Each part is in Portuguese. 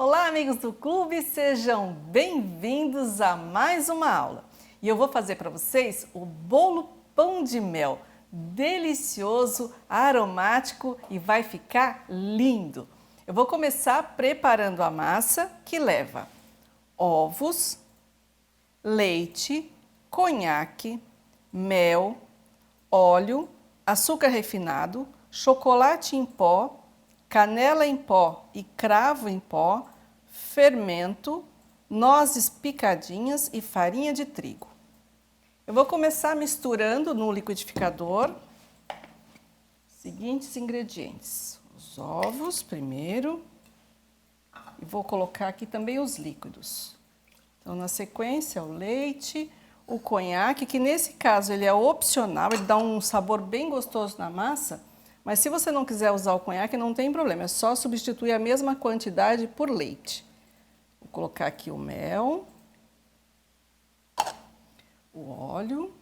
Olá, amigos do clube, sejam bem-vindos a mais uma aula. E eu vou fazer para vocês o bolo pão de mel, delicioso, aromático e vai ficar lindo. Eu vou começar preparando a massa que leva ovos, leite, conhaque, mel, óleo, açúcar refinado, chocolate em pó, canela em pó e cravo em pó, fermento, nozes picadinhas e farinha de trigo. Eu vou começar misturando no liquidificador os seguintes ingredientes. Os ovos primeiro e vou colocar aqui também os líquidos. Então, na sequência, o leite, o conhaque, que nesse caso ele é opcional, ele dá um sabor bem gostoso na massa, mas se você não quiser usar o conhaque, não tem problema, é só substituir a mesma quantidade por leite. Vou colocar aqui o mel, o óleo,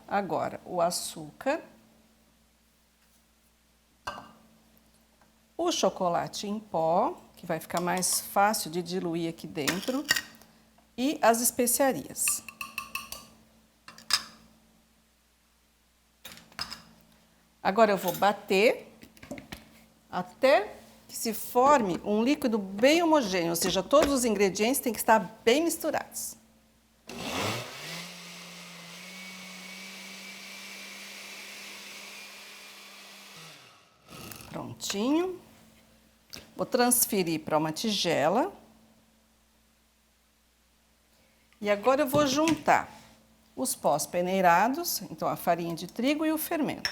agora o açúcar, o chocolate em pó, que vai ficar mais fácil de diluir aqui dentro, e as especiarias. Agora eu vou bater até que se forme um líquido bem homogêneo, ou seja, todos os ingredientes têm que estar bem misturados. Prontinho. Vou transferir para uma tigela. E agora eu vou juntar os pós peneirados, então a farinha de trigo e o fermento.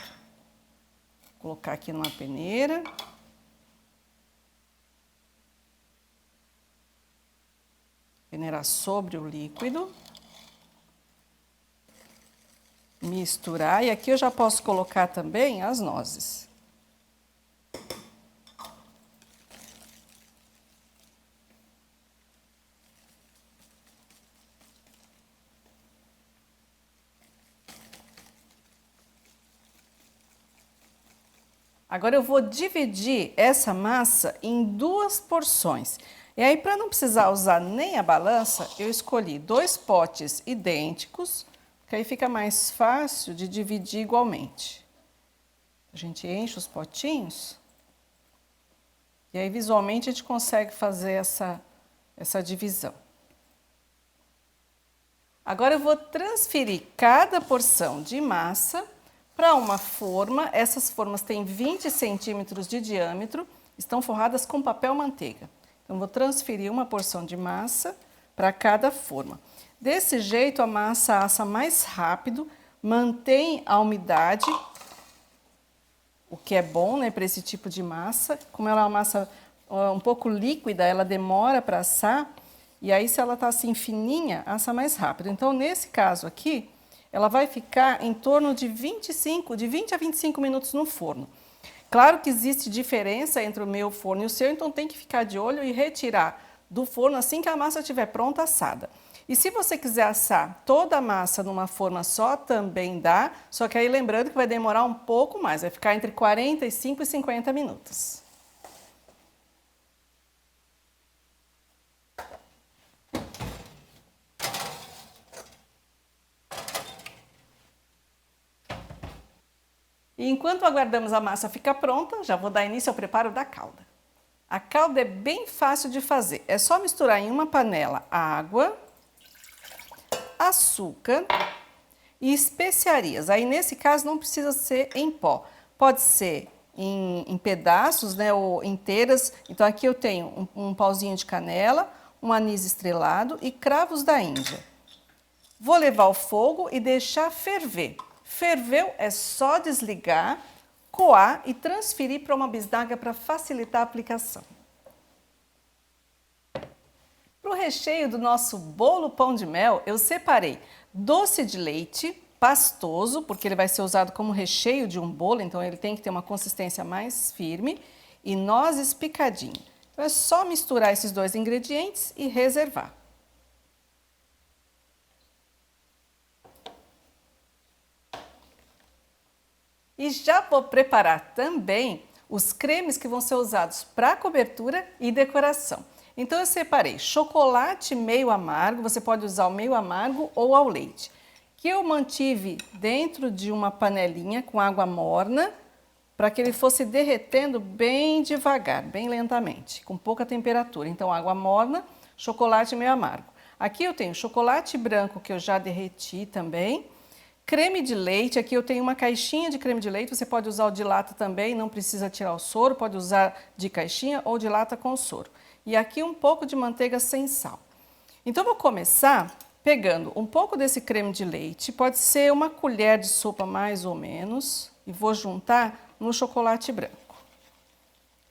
Vou colocar aqui numa peneira. Peneirar sobre o líquido. Misturar. E aqui eu já posso colocar também as nozes. Agora eu vou dividir essa massa em duas porções. E aí, para não precisar usar nem a balança, eu escolhi 2 potes idênticos, que aí fica mais fácil de dividir igualmente. A gente enche os potinhos e aí visualmente a gente consegue fazer essa divisão. Agora eu vou transferir cada porção de massa para uma forma. Essas formas têm 20 centímetros de diâmetro, estão forradas com papel manteiga. Então, vou transferir uma porção de massa para cada forma. Desse jeito, a massa assa mais rápido, mantém a umidade, o que é bom, né, para esse tipo de massa. Como ela é uma massa um pouco líquida, ela demora para assar, e aí se ela está assim fininha, assa mais rápido. Então, nesse caso aqui, ela vai ficar em torno de 20 a 25 minutos no forno. Claro que existe diferença entre o meu forno e o seu, então tem que ficar de olho e retirar do forno assim que a massa estiver pronta, assada. E se você quiser assar toda a massa numa forma só, também dá, só que aí lembrando que vai demorar um pouco mais, vai ficar entre 45 e 50 minutos. E enquanto aguardamos a massa ficar pronta, já vou dar início ao preparo da calda. A calda é bem fácil de fazer, é só misturar em uma panela água, açúcar e especiarias. Aí nesse caso não precisa ser em pó, pode ser em pedaços, né, ou inteiras. Então aqui eu tenho um pauzinho de canela, um anis estrelado e cravos da Índia. Vou levar ao fogo e deixar ferver. Ferveu, é só desligar, coar e transferir para uma bisnaga para facilitar a aplicação. Para o recheio do nosso bolo pão de mel, eu separei doce de leite pastoso, porque ele vai ser usado como recheio de um bolo, então ele tem que ter uma consistência mais firme, e nozes picadinhas. Então é só misturar esses 2 ingredientes e reservar. E já vou preparar também os cremes que vão ser usados para cobertura e decoração. Então eu separei chocolate meio amargo, você pode usar o meio amargo ou ao leite, que eu mantive dentro de uma panelinha com água morna, para que ele fosse derretendo bem devagar, bem lentamente, com pouca temperatura. Então água morna, chocolate meio amargo. Aqui eu tenho chocolate branco que eu já derreti também, creme de leite, aqui eu tenho uma caixinha de creme de leite, você pode usar o de lata também, não precisa tirar o soro, pode usar de caixinha ou de lata com soro. E aqui um pouco de manteiga sem sal. Então vou começar pegando um pouco desse creme de leite, pode ser uma colher de sopa mais ou menos, e vou juntar no chocolate branco.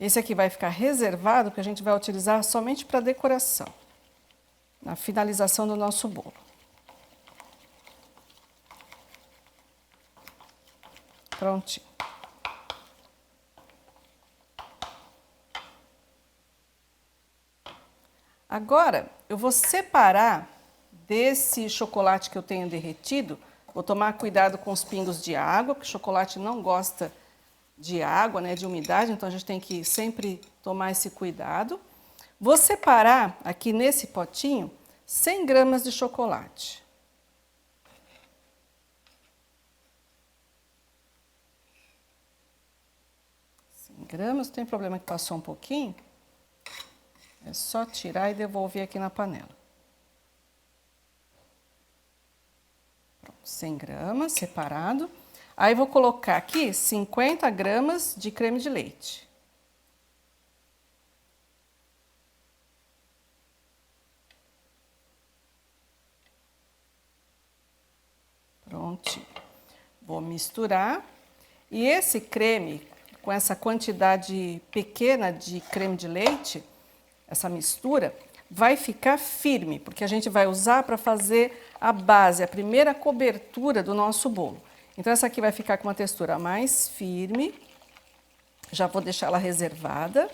Esse aqui vai ficar reservado, porque a gente vai utilizar somente para decoração, na finalização do nosso bolo. Prontinho. Agora, eu vou separar desse chocolate que eu tenho derretido, vou tomar cuidado com os pingos de água, porque o chocolate não gosta de água, né, de umidade, então a gente tem que sempre tomar esse cuidado. Vou separar aqui nesse potinho 100 gramas de chocolate. Gramas, não tem problema que passou um pouquinho, é só tirar e devolver aqui na panela. Pronto, 100 gramas separado. Aí vou colocar aqui 50 gramas de creme de leite. Prontinho. Vou misturar. E esse creme, com essa quantidade pequena de creme de leite, essa mistura, vai ficar firme, porque a gente vai usar para fazer a base, a primeira cobertura do nosso bolo. Então essa aqui vai ficar com uma textura mais firme, já vou deixar ela reservada.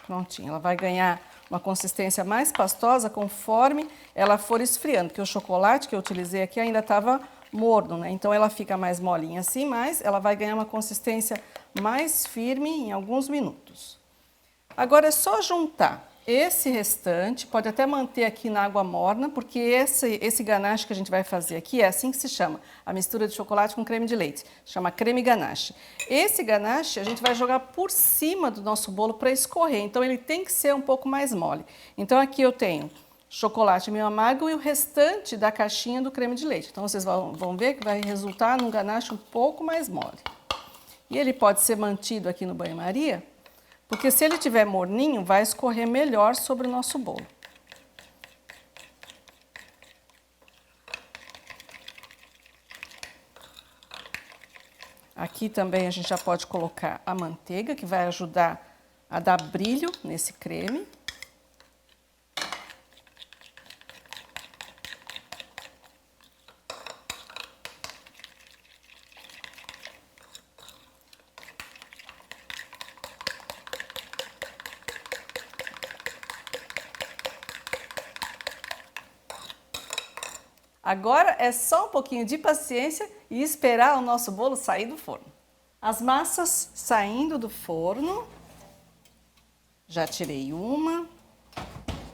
Prontinho, ela vai ganhar uma consistência mais pastosa conforme ela for esfriando, porque o chocolate que eu utilizei aqui ainda estava morno, né? Então ela fica mais molinha assim, mas ela vai ganhar uma consistência mais firme em alguns minutos. Agora é só juntar esse restante, pode até manter aqui na água morna, porque esse ganache que a gente vai fazer aqui é assim que se chama, a mistura de chocolate com creme de leite, chama creme ganache. Esse ganache a gente vai jogar por cima do nosso bolo para escorrer, então ele tem que ser um pouco mais mole. Então aqui eu tenho chocolate meio amargo e o restante da caixinha do creme de leite. Então vocês vão ver que vai resultar num ganache um pouco mais mole. E ele pode ser mantido aqui no banho-maria, porque se ele tiver morninho, vai escorrer melhor sobre o nosso bolo. Aqui também a gente já pode colocar a manteiga, que vai ajudar a dar brilho nesse creme. Agora é só um pouquinho de paciência e esperar o nosso bolo sair do forno. As massas saindo do forno, já tirei uma,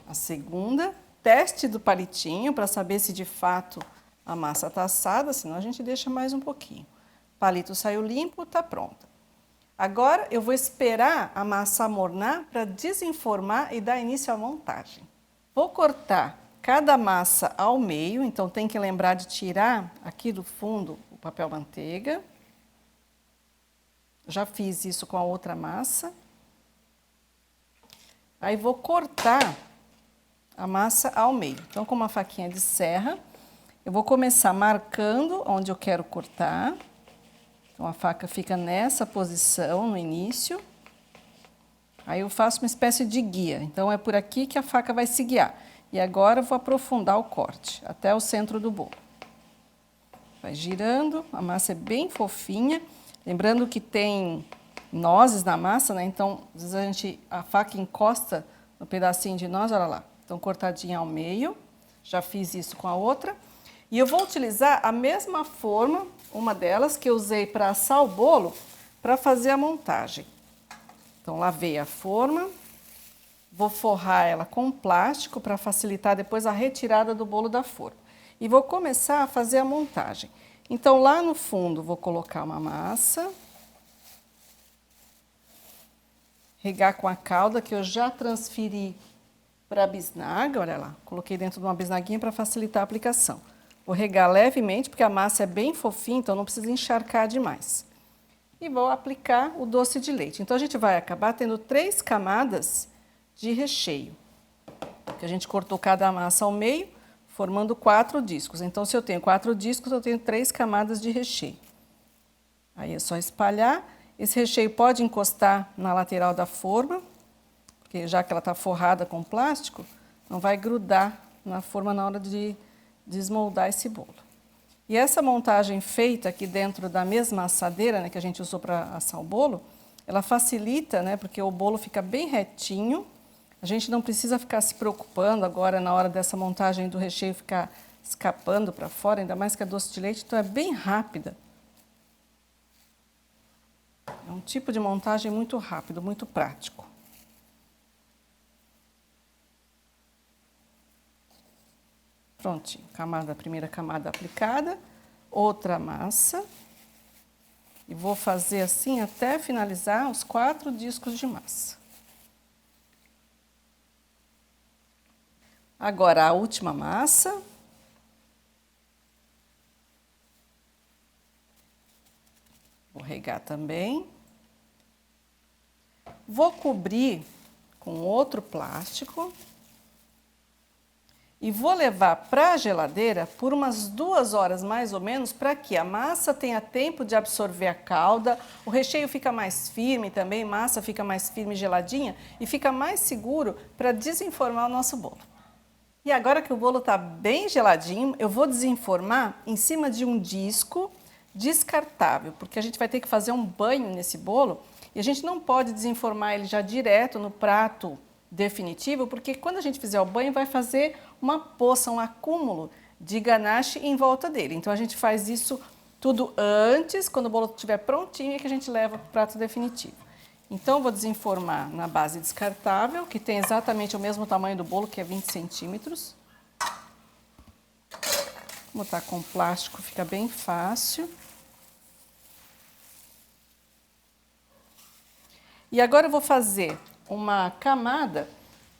a segunda, teste do palitinho para saber se de fato a massa está assada, senão a gente deixa mais um pouquinho. O palito saiu limpo, está pronta. Agora eu vou esperar a massa amornar para desenformar e dar início à montagem. Vou cortar cada massa ao meio, então tem que lembrar de tirar aqui do fundo o papel manteiga. Já fiz isso com a outra massa. Aí vou cortar a massa ao meio. Então, com uma faquinha de serra, eu vou começar marcando onde eu quero cortar. Então, a faca fica nessa posição no início. Aí eu faço uma espécie de guia. Então, é por aqui que a faca vai se guiar. E agora eu vou aprofundar o corte até o centro do bolo. Vai girando, a massa é bem fofinha. Lembrando que tem nozes na massa, né? Então, às vezes a faca encosta no pedacinho de noz, olha lá. Então, cortadinha ao meio. Já fiz isso com a outra. E eu vou utilizar a mesma forma, uma delas que eu usei para assar o bolo, para fazer a montagem. Então, lavei a forma, vou forrar ela com plástico para facilitar depois a retirada do bolo da forma. E vou começar a fazer a montagem. Então, lá no fundo, vou colocar uma massa, regar com a calda que eu já transferi para a bisnaga, olha lá, coloquei dentro de uma bisnaguinha para facilitar a aplicação. Vou regar levemente, porque a massa é bem fofinha, então não precisa encharcar demais. E vou aplicar o doce de leite. Então, a gente vai acabar tendo 3 camadas de recheio. Que a gente cortou cada massa ao meio, formando 4 discos. Então, se eu tenho 4 discos, eu tenho 3 camadas de recheio. Aí é só espalhar. Esse recheio pode encostar na lateral da forma, porque já que ela está forrada com plástico, não vai grudar na forma na hora de desmoldar esse bolo. E essa montagem feita aqui dentro da mesma assadeira, né, que a gente usou para assar o bolo, ela facilita, né, porque o bolo fica bem retinho. A gente não precisa ficar se preocupando agora na hora dessa montagem do recheio ficar escapando para fora, ainda mais que é doce de leite, então é bem rápida. É um tipo de montagem muito rápido, muito prático. Prontinho, primeira camada aplicada, outra massa. E vou fazer assim até finalizar os 4 discos de massa. Agora a última massa. Vou regar também. Vou cobrir com outro plástico. E vou levar para a geladeira por umas 2 horas mais ou menos, para que a massa tenha tempo de absorver a calda, o recheio fica mais firme também, massa fica mais firme e geladinha e fica mais seguro para desenformar o nosso bolo. E agora que o bolo está bem geladinho, eu vou desenformar em cima de um disco descartável, porque a gente vai ter que fazer um banho nesse bolo e a gente não pode desenformar ele já direto no prato definitivo, porque quando a gente fizer o banho vai fazer uma poça, um acúmulo de ganache em volta dele. Então a gente faz isso tudo antes, quando o bolo estiver prontinho, é que a gente leva para o prato definitivo. Então vou desenformar na base descartável, que tem exatamente o mesmo tamanho do bolo, que é 20 centímetros. Vou botar com plástico, fica bem fácil. E agora eu vou fazer uma camada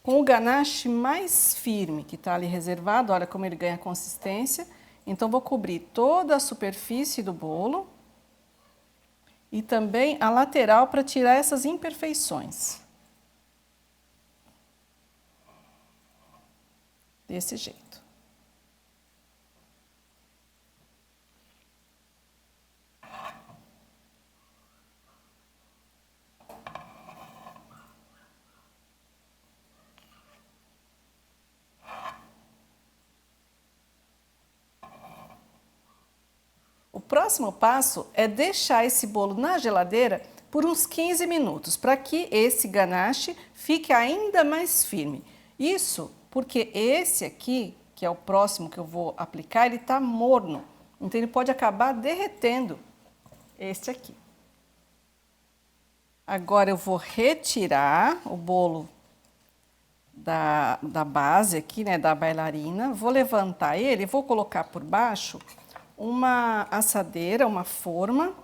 com o ganache mais firme, que está ali reservado, olha como ele ganha consistência. Então, vou cobrir toda a superfície do bolo e também a lateral para tirar essas imperfeições. Desse jeito. O próximo passo é deixar esse bolo na geladeira por uns 15 minutos, para que esse ganache fique ainda mais firme. Isso porque esse aqui, que é o próximo que eu vou aplicar, ele está morno, então ele pode acabar derretendo este aqui. Agora eu vou retirar o bolo da base aqui, né, da bailarina, vou levantar ele e vou colocar por baixo uma assadeira, uma forma,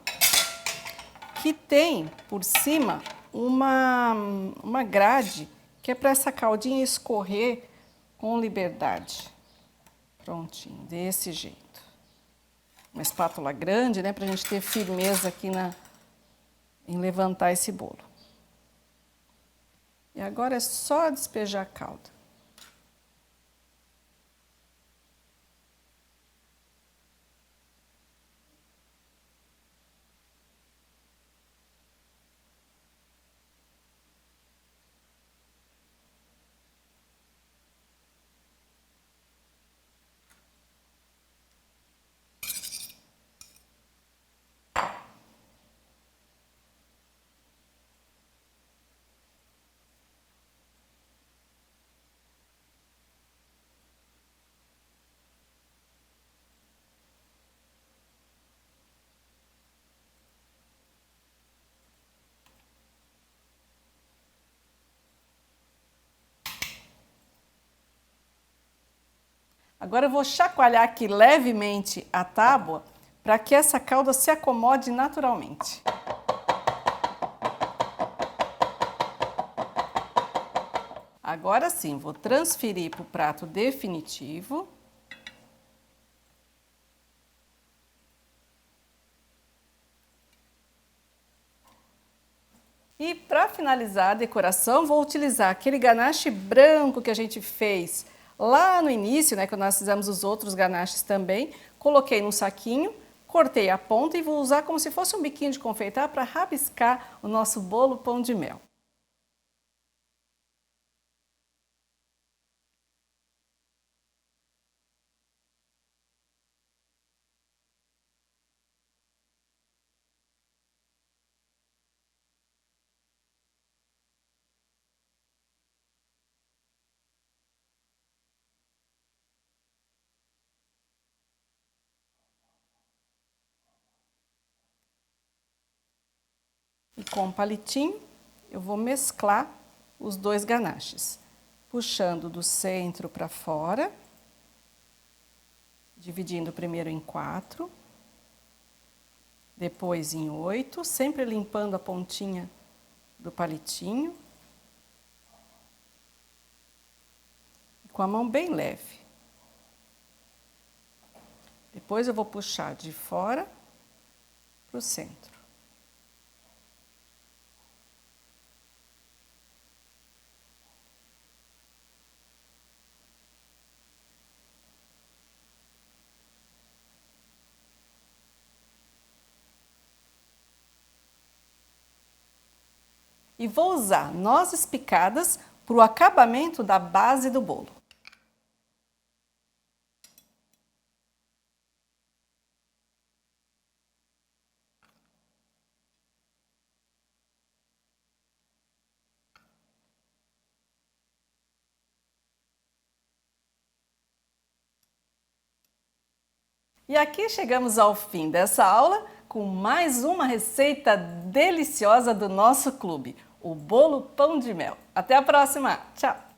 que tem por cima uma grade, que é para essa caldinha escorrer com liberdade. Prontinho, desse jeito. Uma espátula grande, né, para a gente ter firmeza aqui em levantar esse bolo. E agora é só despejar a calda. Agora eu vou chacoalhar aqui levemente a tábua para que essa calda se acomode naturalmente. Agora sim, vou transferir para o prato definitivo. E para finalizar a decoração, vou utilizar aquele ganache branco que a gente fez lá no início, né, quando nós fizemos os outros ganaches também. Coloquei num saquinho, cortei a ponta e vou usar como se fosse um biquinho de confeitar para rabiscar o nosso bolo pão de mel. E com o palitinho, eu vou mesclar os dois ganaches, puxando do centro para fora, dividindo primeiro em 4, depois em 8, sempre limpando a pontinha do palitinho, com a mão bem leve. Depois eu vou puxar de fora para o centro. E vou usar nozes picadas para o acabamento da base do bolo. E aqui chegamos ao fim dessa aula com mais uma receita deliciosa do nosso clube, o bolo pão de mel. Até a próxima! Tchau!